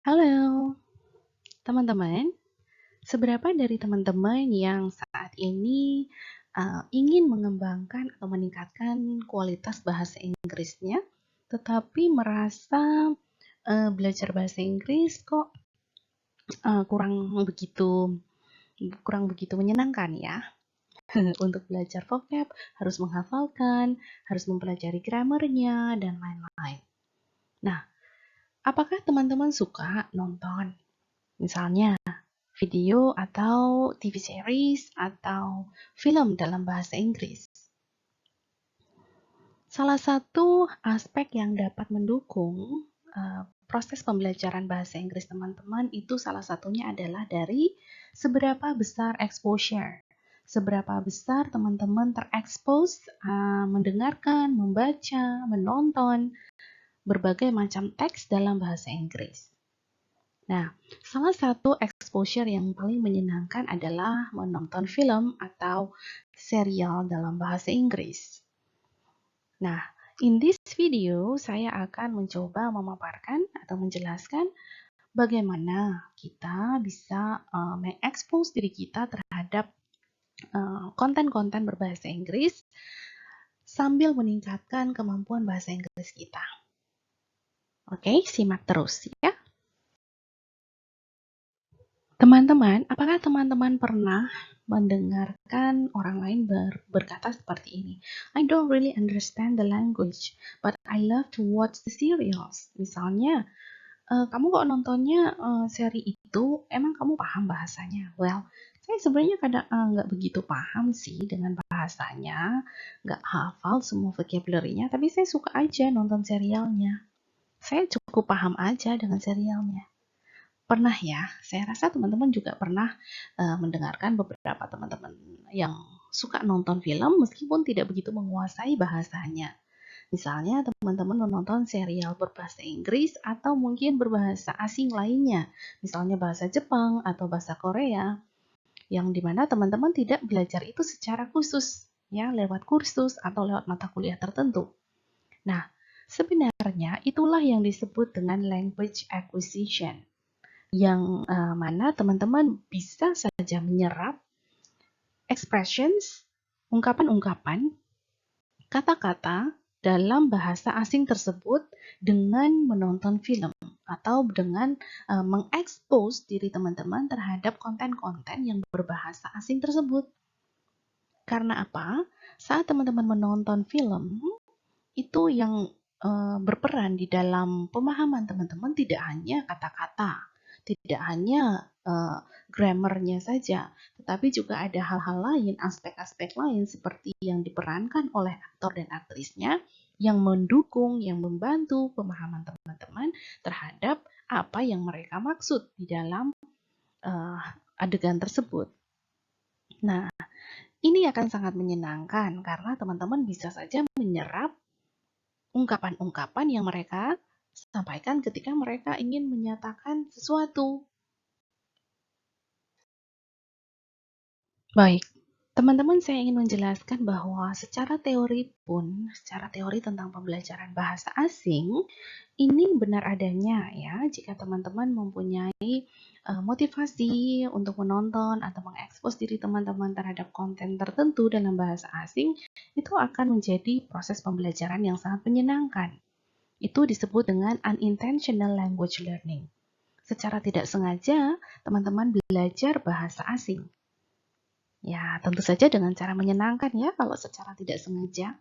Halo, teman-teman. Seberapa dari teman-teman yang saat ini ingin mengembangkan atau meningkatkan kualitas bahasa Inggrisnya, tetapi merasa belajar bahasa Inggris kok kurang begitu menyenangkan ya? Untuk belajar vocab harus menghafalkan, harus mempelajari grammarnya dan lain-lain. Nah, apakah teman-teman suka nonton? Misalnya video atau TV series atau film dalam bahasa Inggris. Salah satu aspek yang dapat mendukung proses pembelajaran bahasa Inggris teman-teman itu salah satunya adalah dari seberapa besar exposure. Seberapa besar teman-teman terekspos mendengarkan, membaca, menonton berbagai macam teks dalam bahasa Inggris. Nah, salah satu exposure yang paling menyenangkan adalah menonton film atau serial dalam bahasa Inggris. Nah, in this video saya akan mencoba memaparkan atau menjelaskan bagaimana kita bisa mengekspos diri kita terhadap konten-konten berbahasa Inggris sambil meningkatkan kemampuan bahasa Inggris kita. Oke, simak terus ya. Teman-teman, apakah teman-teman pernah mendengarkan orang lain berkata seperti ini? I don't really understand the language, but I love to watch the serials. Misalnya, kamu kok nontonnya seri itu, emang kamu paham bahasanya? Well, saya sebenarnya kadang nggak begitu paham sih dengan bahasanya, nggak hafal semua vocabulary-nya, tapi saya suka aja nonton serialnya. Saya cukup paham aja dengan serialnya. Pernah ya, saya rasa teman-teman juga pernah mendengarkan beberapa teman-teman yang suka nonton film meskipun tidak begitu menguasai bahasanya. Misalnya teman-teman menonton serial berbahasa Inggris atau mungkin berbahasa asing lainnya, misalnya bahasa Jepang atau bahasa Korea, yang dimana teman-teman tidak belajar itu secara khusus, ya lewat kursus atau lewat mata kuliah tertentu. Nah, sebenarnya itulah yang disebut dengan language acquisition, yang mana teman-teman bisa saja menyerap expressions, ungkapan-ungkapan, kata-kata dalam bahasa asing tersebut dengan menonton film atau dengan mengekspos diri teman-teman terhadap konten-konten yang berbahasa asing tersebut. Karena apa? Saat teman-teman menonton film, itu yang berperan di dalam pemahaman teman-teman tidak hanya kata-kata, tidak hanya grammarnya saja, tetapi juga ada hal-hal lain, aspek-aspek lain seperti yang diperankan oleh aktor dan aktrisnya yang mendukung, yang membantu pemahaman teman-teman terhadap apa yang mereka maksud di dalam adegan tersebut. Nah, ini akan sangat menyenangkan karena teman-teman bisa saja menyerap ungkapan-ungkapan yang mereka sampaikan ketika mereka ingin menyatakan sesuatu. Baik, teman-teman, saya ingin menjelaskan bahwa secara teori tentang pembelajaran bahasa asing, ini benar adanya ya, jika teman-teman mempunyai motivasi untuk menonton atau mengekspos diri teman-teman terhadap konten tertentu dalam bahasa asing, itu akan menjadi proses pembelajaran yang sangat menyenangkan. Itu disebut dengan unintentional language learning. Secara tidak sengaja, teman-teman belajar bahasa asing. Ya, tentu saja dengan cara menyenangkan ya kalau secara tidak sengaja.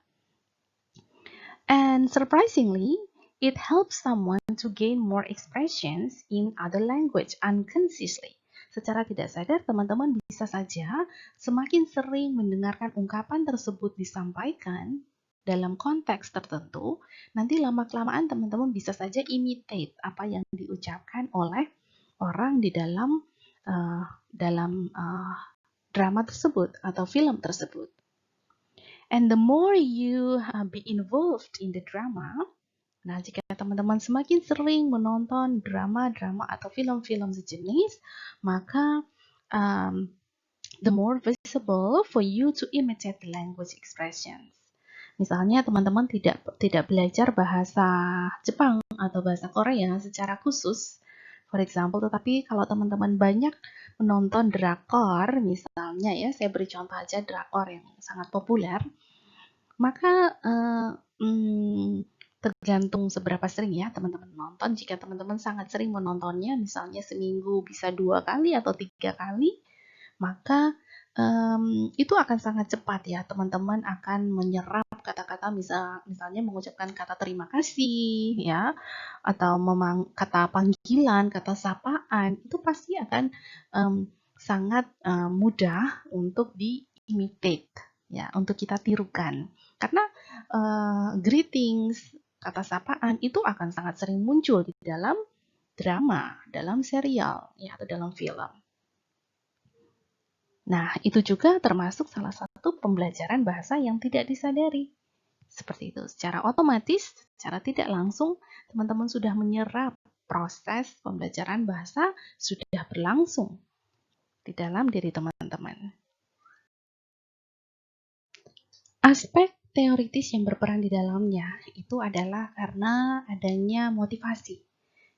And surprisingly, it helps someone to gain more expressions in other language unconsciously. Secara tidak sadar, teman-teman bisa saja semakin sering mendengarkan ungkapan tersebut disampaikan dalam konteks tertentu, nanti lama-kelamaan teman-teman bisa saja imitate apa yang diucapkan oleh orang di dalam drama tersebut atau film tersebut. And the more you be involved in the drama, nah jika teman-teman semakin sering menonton drama-drama atau film-film sejenis, maka the more visible for you to imitate the language expressions. Misalnya teman-teman tidak belajar bahasa Jepang atau bahasa Korea secara khusus, For example, tetapi kalau teman-teman banyak menonton drakor, misalnya ya, saya beri contoh aja drakor yang sangat populer, maka tergantung seberapa sering ya teman-teman nonton. Jika teman-teman sangat sering menontonnya, misalnya seminggu bisa 2 kali atau 3 kali, maka itu akan sangat cepat ya, teman-teman akan menyerap kata-kata misalnya mengucapkan kata terima kasih ya, atau kata panggilan, kata sapaan, itu pasti akan sangat mudah untuk di-imitate ya, untuk kita tirukan. Karena greetings, kata sapaan itu akan sangat sering muncul di dalam drama, dalam serial ya, atau dalam film. Nah, itu juga termasuk salah satu pembelajaran bahasa yang tidak disadari. Seperti itu, secara otomatis, secara tidak langsung, teman-teman sudah menyerap proses pembelajaran bahasa sudah berlangsung di dalam diri teman-teman. Aspek teoritis yang berperan di dalamnya itu adalah karena adanya motivasi.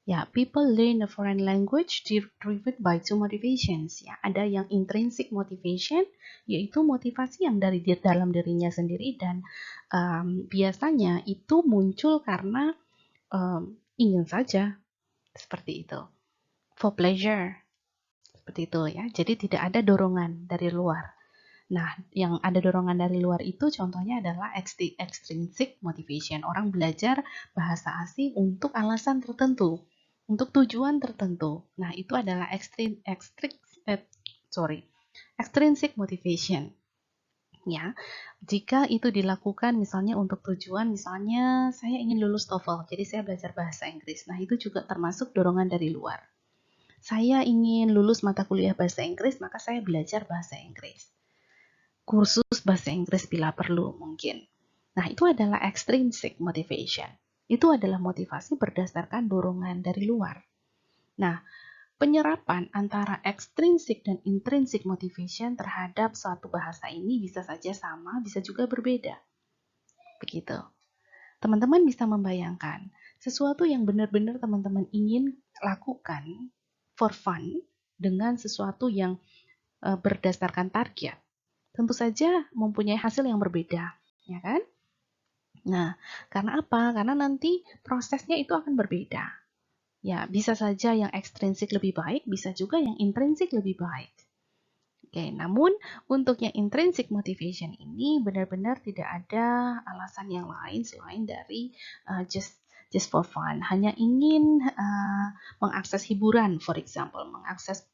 Ya, people learn a foreign language driven by two motivations. Ya, ada yang intrinsic motivation, yaitu motivasi yang dari dalam dirinya sendiri dan biasanya itu muncul karena ingin saja, seperti itu. For pleasure, seperti itu ya. Jadi tidak ada dorongan dari luar. Nah, yang ada dorongan dari luar itu contohnya adalah extrinsic motivation. Orang belajar bahasa asing untuk alasan tertentu, untuk tujuan tertentu. Nah, itu adalah extrinsic motivation. Ya, jika itu dilakukan misalnya untuk tujuan, misalnya saya ingin lulus TOEFL, jadi saya belajar bahasa Inggris. Nah, itu juga termasuk dorongan dari luar. Saya ingin lulus mata kuliah bahasa Inggris, maka saya belajar bahasa Inggris. Kursus bahasa Inggris bila perlu mungkin. Nah, itu adalah extrinsic motivation. Itu adalah motivasi berdasarkan dorongan dari luar. Nah, penyerapan antara extrinsic dan intrinsic motivation terhadap suatu bahasa ini bisa saja sama, bisa juga berbeda. Begitu. Teman-teman bisa membayangkan sesuatu yang benar-benar teman-teman ingin lakukan for fun dengan sesuatu yang berdasarkan target. Tentu saja mempunyai hasil yang berbeda, ya kan? Nah, karena apa? Karena nanti prosesnya itu akan berbeda. Ya, bisa saja yang ekstrinsik lebih baik, bisa juga yang intrinsik lebih baik. Oke, namun untuk yang intrinsic motivation ini benar-benar tidak ada alasan yang lain selain dari just for fun. Hanya ingin mengakses hiburan, for example, mengakses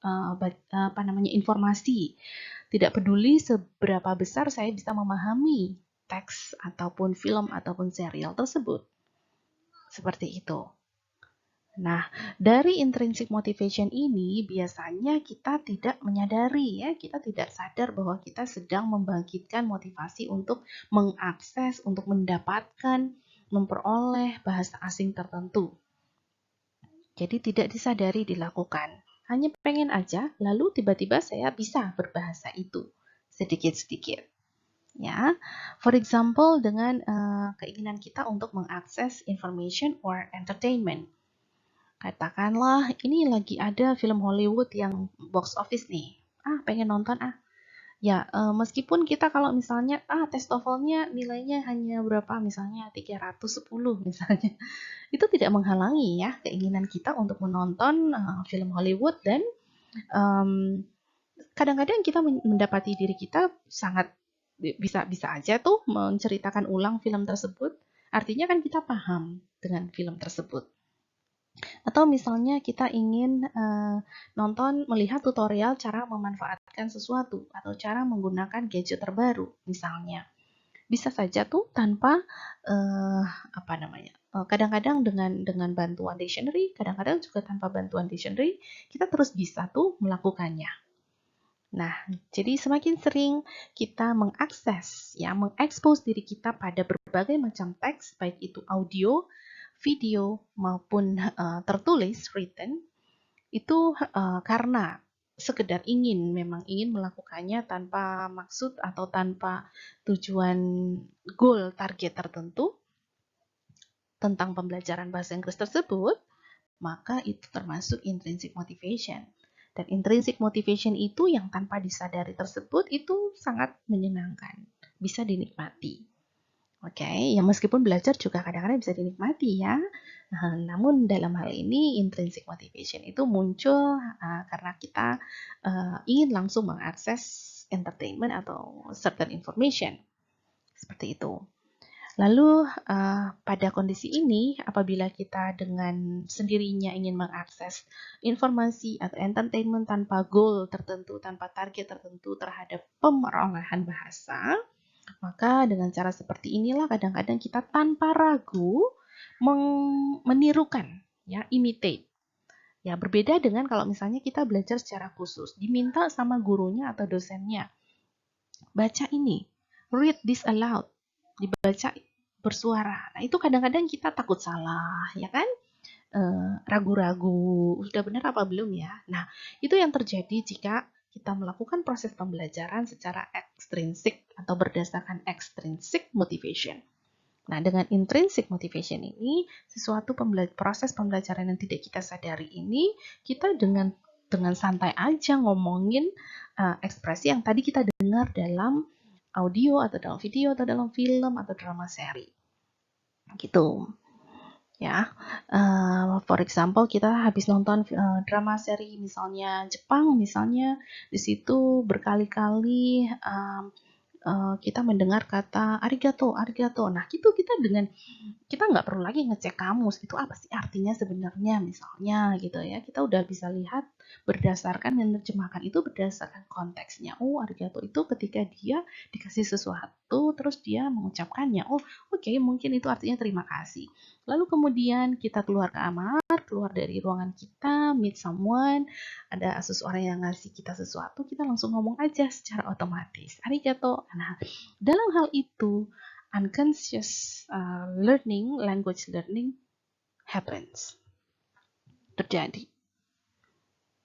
informasi. Tidak peduli seberapa besar saya bisa memahami teks ataupun film ataupun serial tersebut. Seperti itu. Nah, dari intrinsic motivation ini biasanya kita tidak menyadari ya, kita tidak sadar bahwa kita sedang membangkitkan motivasi untuk mengakses, untuk mendapatkan, memperoleh bahasa asing tertentu. Jadi tidak disadari dilakukan. Hanya pengen aja, lalu tiba-tiba saya bisa berbahasa itu sedikit-sedikit. Ya, for example dengan keinginan kita untuk mengakses information or entertainment. Katakanlah ini lagi ada film Hollywood yang box office nih. Pengen nonton Ya, meskipun kita kalau misalnya tes TOEFL-nya nilainya hanya berapa misalnya 310 misalnya. Itu tidak menghalangi ya keinginan kita untuk menonton film Hollywood dan kadang-kadang kita mendapati diri kita sangat bisa aja tuh menceritakan ulang film tersebut. Artinya kan kita paham dengan film tersebut. Atau misalnya kita ingin melihat tutorial cara memanfaatkan sesuatu atau cara menggunakan gadget terbaru misalnya. Bisa saja tuh tanpa kadang-kadang dengan bantuan dictionary, kadang-kadang juga tanpa bantuan dictionary, kita terus bisa tuh melakukannya. Nah, jadi semakin sering kita mengekspos diri kita pada berbagai macam teks, baik itu audio, video maupun tertulis, written, itu karena sekedar memang ingin melakukannya tanpa maksud atau tanpa tujuan goal target tertentu tentang pembelajaran bahasa Inggris tersebut, maka itu termasuk intrinsic motivation. Dan intrinsic motivation itu yang tanpa disadari tersebut itu sangat menyenangkan, bisa dinikmati. Oke, ya meskipun belajar juga kadang-kadang bisa dinikmati ya. Namun dalam hal ini intrinsic motivation itu muncul karena kita ingin langsung mengakses entertainment atau certain information. Seperti itu. Lalu pada kondisi ini, apabila kita dengan sendirinya ingin mengakses informasi atau entertainment tanpa goal tertentu, tanpa target tertentu terhadap pemerolehan bahasa, maka dengan cara seperti inilah kadang-kadang kita tanpa ragu menirukan, ya, imitate. Ya, berbeda dengan kalau misalnya kita belajar secara khusus, diminta sama gurunya atau dosennya, baca ini, read this aloud, dibaca bersuara. Nah, itu kadang-kadang kita takut salah, ya kan? Ragu-ragu, sudah benar apa belum ya? Nah, itu yang terjadi jika kita melakukan proses pembelajaran secara ekstrinsik atau berdasarkan extrinsic motivation. Nah, dengan intrinsic motivation ini, sesuatu proses pembelajaran yang tidak kita sadari ini, kita dengan santai aja ngomongin ekspresi yang tadi kita dengar dalam audio atau dalam video atau dalam film atau drama seri. Gitu. Ya, for example kita habis nonton drama seri misalnya Jepang, misalnya di situ berkali-kali kita mendengar kata arigato, arigato. Nah, itu kita nggak perlu lagi ngecek kamus, itu apa sih artinya sebenarnya misalnya gitu ya. Kita udah bisa lihat berdasarkan menerjemahkan itu berdasarkan konteksnya. Oh, arigato itu ketika dia dikasih sesuatu terus dia mengucapkannya. Oh, oke, mungkin itu artinya terima kasih. Lalu kemudian kita keluar ke kamar, keluar dari ruangan kita, meet someone, ada seseorang yang ngasih kita sesuatu, kita langsung ngomong aja secara otomatis. Arigato. Nah, dalam hal itu, unconscious learning, language learning happens. Terjadi.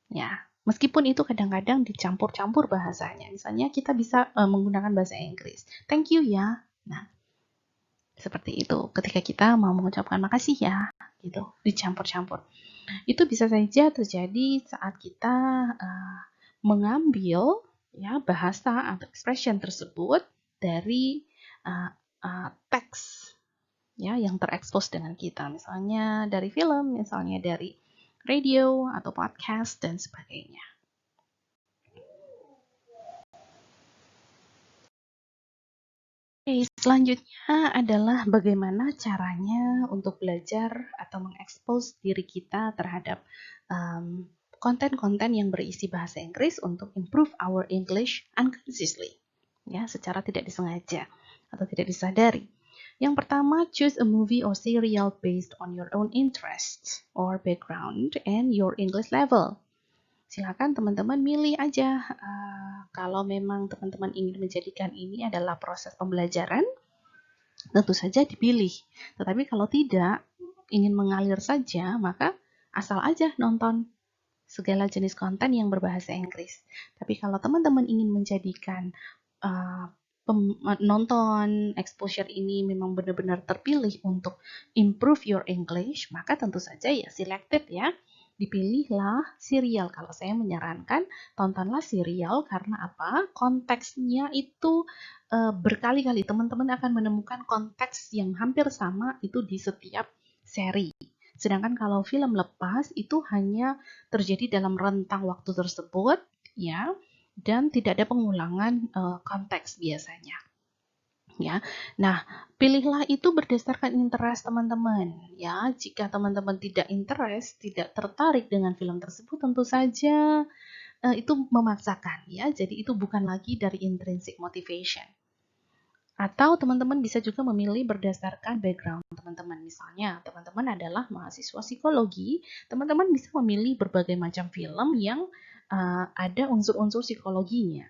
Ya, meskipun itu kadang-kadang dicampur-campur bahasanya. Misalnya kita bisa menggunakan bahasa Inggris. Thank you ya. Nah, seperti itu. Ketika kita mau mengucapkan makasih ya, gitu, dicampur-campur. Itu bisa saja terjadi saat kita mengambil ya bahasa atau expression tersebut dari teks ya yang terekspos dengan kita, misalnya dari film, misalnya dari radio atau podcast dan sebagainya. Oke, selanjutnya adalah bagaimana caranya untuk belajar atau mengekspos diri kita terhadap konten-konten yang berisi bahasa Inggris untuk improve our English unconsciously, ya, secara tidak disengaja atau tidak disadari. Yang pertama, choose a movie or serial based on your own interests or background and your English level. Silakan teman-teman milih aja. Kalau memang teman-teman ingin menjadikan ini adalah proses pembelajaran, tentu saja dipilih. Tetapi kalau tidak, ingin mengalir saja, maka asal aja nonton segala jenis konten yang berbahasa Inggris. Tapi kalau teman-teman ingin menjadikan nonton exposure ini memang benar-benar terpilih untuk improve your English, maka tentu saja ya selected ya. Dipilihlah serial. Kalau saya menyarankan, tontonlah serial karena apa? Konteksnya itu berkali-kali. Teman-teman akan menemukan konteks yang hampir sama itu di setiap seri. Sedangkan kalau film lepas itu hanya terjadi dalam rentang waktu tersebut, ya, dan tidak ada pengulangan konteks biasanya. Ya, nah pilihlah itu berdasarkan interest teman-teman. Ya, jika teman-teman tidak interest, tidak tertarik dengan film tersebut, tentu saja itu memaksakan. Ya, jadi itu bukan lagi dari intrinsic motivation. Atau teman-teman bisa juga memilih berdasarkan background teman-teman. Misalnya, teman-teman adalah mahasiswa psikologi, teman-teman bisa memilih berbagai macam film yang ada unsur-unsur psikologinya.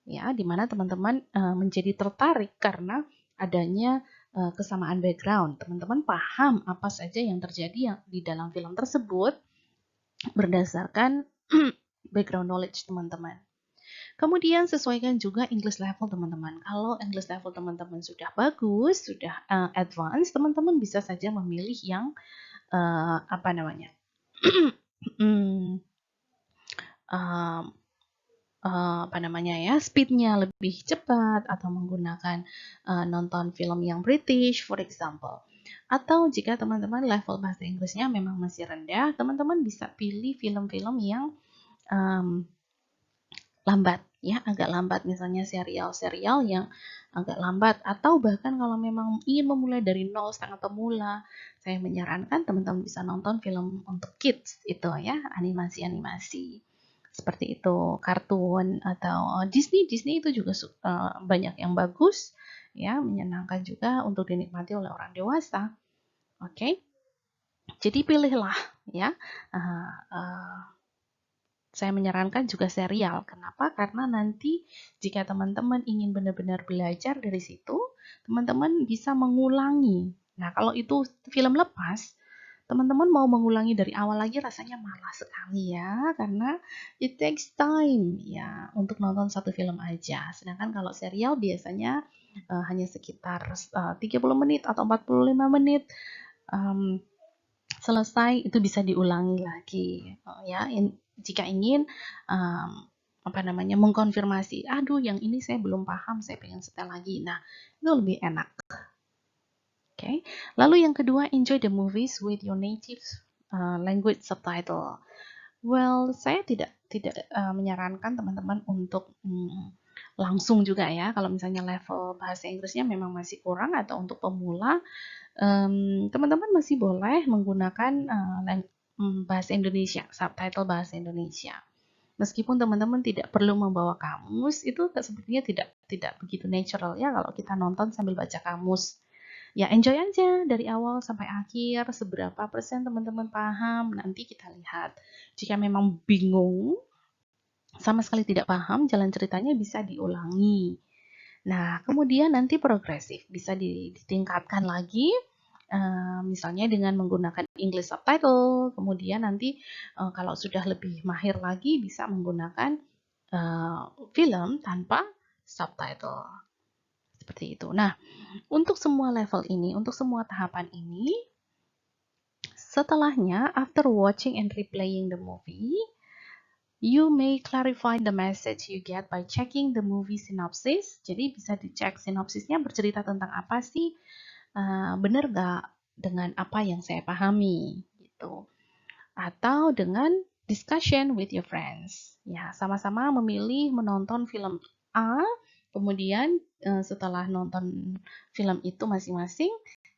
Ya, di mana teman-teman menjadi tertarik karena adanya kesamaan background. Teman-teman paham apa saja yang terjadi di dalam film tersebut berdasarkan background knowledge teman-teman. Kemudian sesuaikan juga English level teman-teman. Kalau English level teman-teman sudah bagus, sudah advance, teman-teman bisa saja memilih yang Hmm, um, apa namanya ya, speednya lebih cepat, atau menggunakan nonton film yang British, for example. Atau jika teman-teman level bahasa Inggrisnya memang masih rendah, teman-teman bisa pilih film-film yang um, lambat, ya, agak lambat, misalnya serial-serial yang agak lambat, atau bahkan kalau memang ingin memulai dari nol, setengah pemula, saya menyarankan teman-teman bisa nonton film untuk kids itu ya, animasi-animasi seperti itu, kartun atau Disney itu juga banyak yang bagus, ya, menyenangkan juga untuk dinikmati oleh orang dewasa. Oke, jadi pilihlah ya. Uh, uh, saya menyarankan juga serial. Kenapa? Karena nanti jika teman-teman ingin benar-benar belajar dari situ, teman-teman bisa mengulangi. Nah, kalau itu film lepas, teman-teman mau mengulangi dari awal lagi rasanya malas sekali ya, karena it takes time ya untuk nonton satu film aja. Sedangkan kalau serial biasanya hanya sekitar 30 menit atau 45 menit. Um, Selesai itu bisa diulangi lagi, ya. Jika ingin apa namanya, mengkonfirmasi, aduh yang ini saya belum paham, saya pengen setel lagi. Nah, itu lebih enak. Oke. Lalu yang kedua, enjoy the movies with your native language subtitle. Well, saya tidak menyarankan teman-teman untuk langsung juga ya. Kalau misalnya level bahasa Inggrisnya memang masih kurang atau untuk pemula, teman-teman masih boleh menggunakan bahasa Indonesia, subtitle bahasa Indonesia. Meskipun teman-teman tidak perlu membawa kamus, itu sepertinya tidak begitu natural ya kalau kita nonton sambil baca kamus. Ya enjoy aja dari awal sampai akhir, seberapa persen teman-teman paham, nanti kita lihat. Jika memang bingung, sama sekali tidak paham, jalan ceritanya bisa diulangi. Nah, kemudian nanti progresif, bisa ditingkatkan lagi, misalnya dengan menggunakan English subtitle, kemudian nanti kalau sudah lebih mahir lagi bisa menggunakan film tanpa subtitle. Seperti itu. Nah, untuk semua level ini, untuk semua tahapan ini, setelahnya, after watching and replaying the movie, you may clarify the message you get by checking the movie synopsis. Jadi bisa dicek sinopsisnya bercerita tentang apa sih, benar nggak dengan apa yang saya pahami gitu. Atau dengan discussion with your friends. Ya, sama-sama memilih menonton film A, kemudian setelah nonton film itu masing-masing,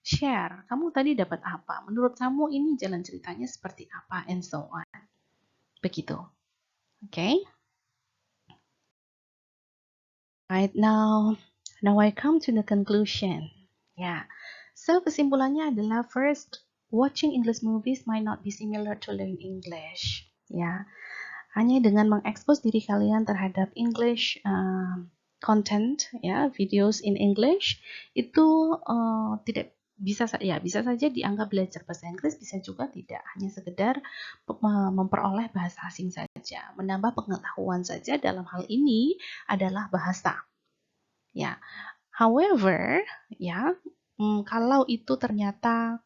share, kamu tadi dapat apa? Menurut kamu ini jalan ceritanya seperti apa? And so on. Begitu. Okay? Right now I come to the conclusion. Ya, so kesimpulannya adalah first, watching English movies might not be similar to learn English. Ya, hanya dengan mengekspos diri kalian terhadap English content, ya, videos in English itu tidak bisa saja dianggap belajar bahasa Inggris, bisa juga tidak, hanya sekedar memperoleh bahasa asing saja, menambah pengetahuan saja. Dalam hal ini adalah bahasa, ya. However, ya, kalau itu ternyata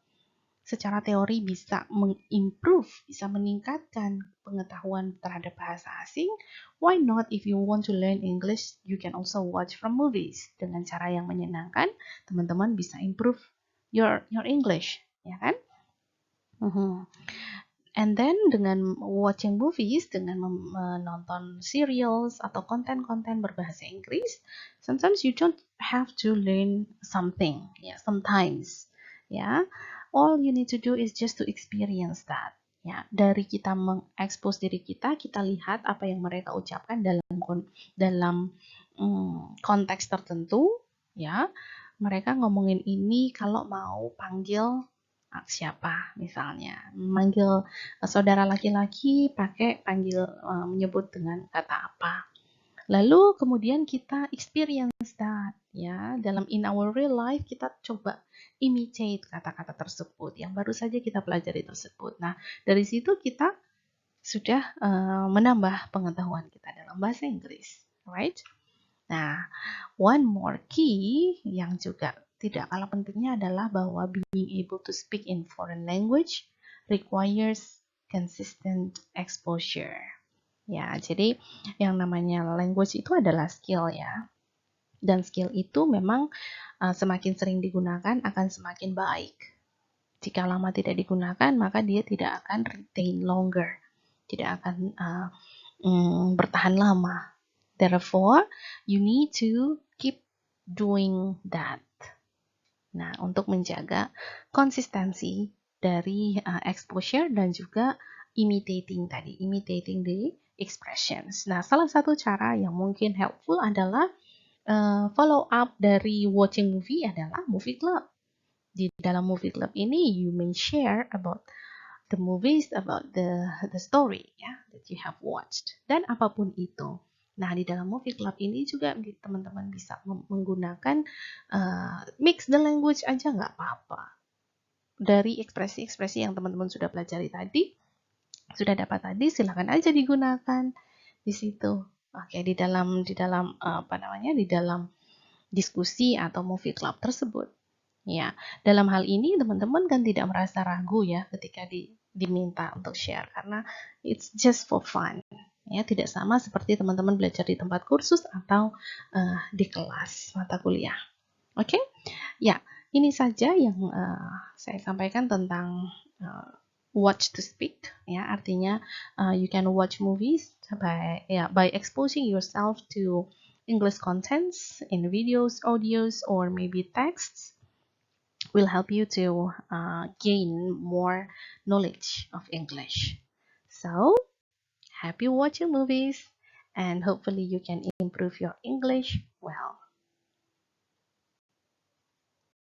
secara teori bisa mengimprove, bisa meningkatkan pengetahuan terhadap bahasa asing, why not if you want to learn English, you can also watch from movies. Dengan cara yang menyenangkan, teman-teman bisa improve your English, ya kan? And then dengan watching movies, dengan menonton serials atau konten-konten berbahasa Inggris, sometimes you don't have to learn something, ya, sometimes, ya. All you need to do is just to experience that. Ya, dari kita mengekspos diri kita lihat apa yang mereka ucapkan dalam konteks tertentu, ya. Mereka ngomongin ini kalau mau panggil siapa, misalnya manggil saudara laki-laki pakai menyebut dengan kata apa. Lalu kemudian kita experience that, ya, in our real life kita coba imitate kata-kata tersebut yang baru saja kita pelajari tersebut. Nah, dari situ kita sudah menambah pengetahuan kita dalam bahasa Inggris, right? Nah, one more key yang juga tidak kalah pentingnya adalah bahwa being able to speak in foreign language requires consistent exposure. Ya, jadi yang namanya language itu adalah skill ya. Dan skill itu memang semakin sering digunakan akan semakin baik. Jika lama tidak digunakan, maka dia tidak akan retain longer. Tidak akan bertahan lama. Therefore, you need to keep doing that. Nah, untuk menjaga konsistensi dari exposure dan juga imitating the expressions. Nah, salah satu cara yang mungkin helpful adalah follow up dari watching movie adalah movie club. Di dalam movie club ini, you may share about the movies, about the story ya that you have watched, dan apapun itu. Nah, di dalam movie club ini juga teman-teman bisa menggunakan mix the language aja nggak apa-apa. Dari ekspresi-ekspresi yang teman-teman sudah pelajari tadi, sudah dapat tadi, silakan aja digunakan di situ. Oke, di dalam di dalam diskusi atau movie club tersebut. Ya, dalam hal ini teman-teman kan tidak merasa ragu ya ketika diminta untuk share karena it's just for fun. Ya, tidak sama seperti teman-teman belajar di tempat kursus atau di kelas mata kuliah. Oke? Ya, ini saja yang saya sampaikan tentang watch to speak ya, artinya you can watch movies by exposing yourself to English contents in videos, audios, or maybe texts will help you to gain more knowledge of English. So, happy watching movies and hopefully you can improve your English well.